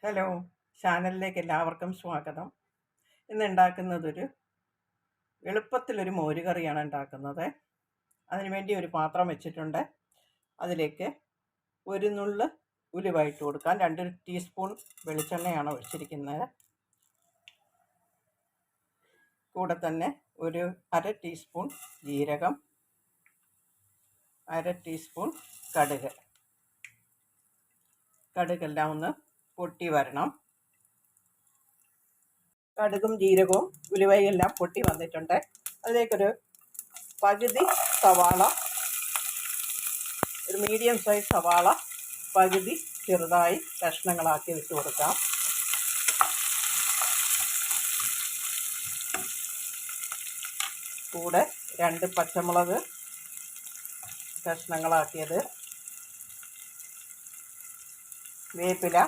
Hello, ചാനലിലേക്ക് എല്ലാവർക്കും സ്വാഗതം. ഇന്ന് ഉണ്ടാക്കുന്നതൊരു എളുപ്പത്തിലൊരു മോരുകറിയാണ് ഉണ്ടാക്കുന്നത്. അതിനുവേണ്ടി ഒരു പാത്രം വെച്ചിട്ടുണ്ട്. അതിലേക്ക് ഒരു നുള്ള് ഉലുവ ഇട്ട് കൊടുക്കാം. 2 ടീസ്പൂൺ വെളിച്ചെണ്ണയാണ് ഒഴിച്ചിരിക്കുന്നത്. കൂടെ തന്നെ ഒരു അര ടീസ്പൂൺ ജീരകം, അര ടീസ്പൂൺ കടുകെല്ലാം ഒന്ന് പൊട്ടി വരണം. കടുകും ജീരകവും ഉലുവയും എല്ലാം പൊട്ടി വന്നിട്ടുണ്ട്. അതിലേക്കൊരു പകുതി സവാള, ഒരു മീഡിയം സൈസ് സവാള പകുതി ചെറുതായി കഷ്ണങ്ങളാക്കി ഇട്ട് കൊടുക്കാം. കൂടെ 2 പച്ചമുളക് കഷ്ണങ്ങളാക്കിയത്, വേപ്പില,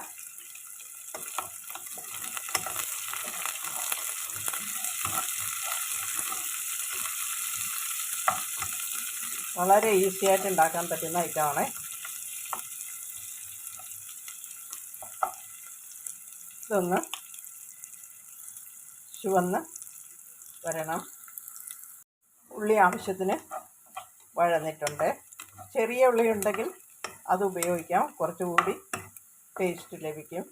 വളരെ ഈസി ആയിട്ട് ഉണ്ടാക്കാൻ പറ്റുന്ന ഐറ്റമാണ്. ഇതൊന്ന് ചുവന്ന് വരണം. ഉള്ളി ആവശ്യത്തിന് വഴന്നിട്ടുണ്ട്. ചെറിയ ഉള്ളി ഉണ്ടെങ്കിൽ അത് ഉപയോഗിക്കാം, കുറച്ചുകൂടി ടേസ്റ്റ് ലഭിക്കും.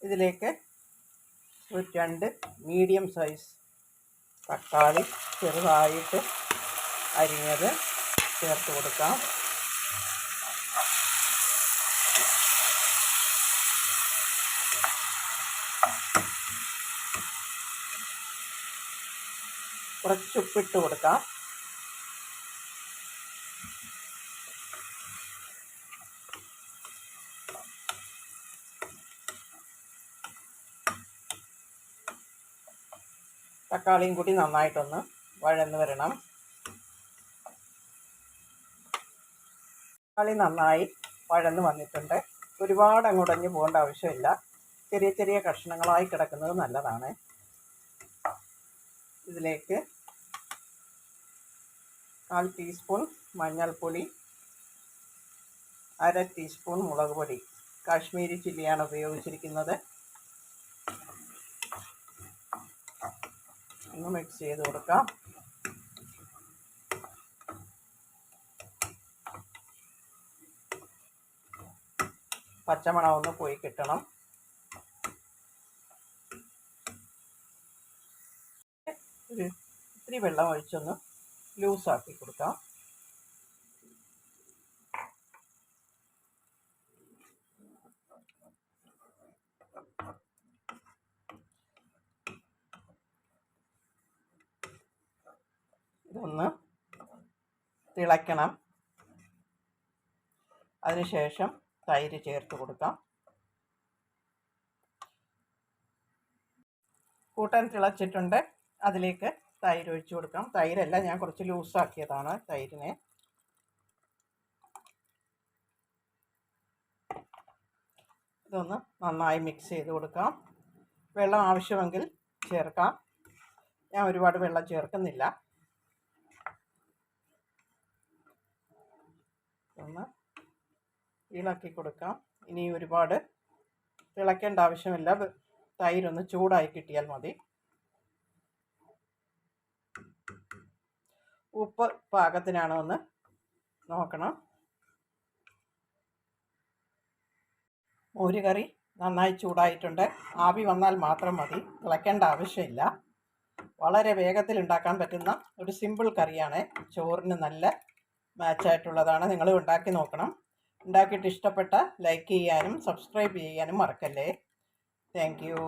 ഇതിലേക്ക് ഒരു 2 മീഡിയം സൈസ് തക്കാളി ചെറുതായിട്ട് അരിഞ്ഞത് ചേർത്ത് കൊടുക്കാം. കുറച്ച് ഉപ്പിട്ട് കൊടുക്കാം. തക്കാളിയും കൂടി നന്നായിട്ടൊന്ന് വഴന്ന് വരണം. തക്കാളി നന്നായി വഴന്ന് വന്നിട്ടുണ്ട്. ഒരുപാട് അങ്ങുടഞ്ഞ് പോകേണ്ട ആവശ്യമില്ല. ചെറിയ ചെറിയ കഷ്ണങ്ങളായി കിടക്കുന്നത് നല്ലതാണ്. ഇതിലേക്ക് 1/4 ടീസ്പൂൺ മഞ്ഞൾപ്പൊടി, അര ടീസ്പൂൺ മുളക് പൊടി, കാശ്മീരി ചില്ലിയാണ് ഉപയോഗിച്ചിരിക്കുന്നത്. ഒന്ന് മിക്സ് ചെയ്ത് കൊടുക്കാം. പച്ചമണം ഒന്ന് പോയി കിട്ടണം. ഇത്തിരി വെള്ളം ഒഴിച്ചൊന്ന് ലൂസാക്കി കൊടുക്കാം. ഇതൊന്ന് തിളയ്ക്കണം. അതിനുശേഷം തൈര് ചേർത്ത് കൊടുക്കാം. കൂട്ടാൻ തിളച്ചിട്ടുണ്ട്. അതിലേക്ക് തൈര് ഒഴിച്ചു കൊടുക്കാം. തൈരല്ല, ഞാൻ കുറച്ച് ലൂസാക്കിയതാണ് തൈരിനെ. ഇതൊന്ന് നന്നായി മിക്സ് ചെയ്ത് കൊടുക്കാം. വെള്ളം ആവശ്യമെങ്കിൽ ചേർക്കാം. ഞാൻ ഒരുപാട് വെള്ളം ചേർക്കുന്നില്ല. ഒന്ന് ഇളക്കി കൊടുക്കാം. ഇനി ഒരുപാട് തിളയ്ക്കേണ്ട ആവശ്യമില്ല. തൈരൊന്ന് ചൂടായി കിട്ടിയാൽ മതി. ഉപ്പ് പാകത്തിനാണോ എന്ന് നോക്കണം. മോരുകറി നന്നായി ചൂടായിട്ടുണ്ട്. ആവി വന്നാൽ മാത്രം മതി, തിളയ്ക്കേണ്ട ആവശ്യമില്ല. വളരെ വേഗത്തിൽ ഉണ്ടാക്കാൻ പറ്റുന്ന ഒരു സിമ്പിൾ കറിയാണ്. ചോറിന് നല്ല മാച്ചായിട്ടുള്ളതാണ്. നിങ്ങൾ ഉണ്ടാക്കി നോക്കണം. ഉണ്ടാക്കിയിട്ട് ഇഷ്ടപ്പെട്ട ലൈക്ക് ചെയ്യാനും സബ്സ്ക്രൈബ് ചെയ്യാനും മറക്കല്ലേ. Thank you.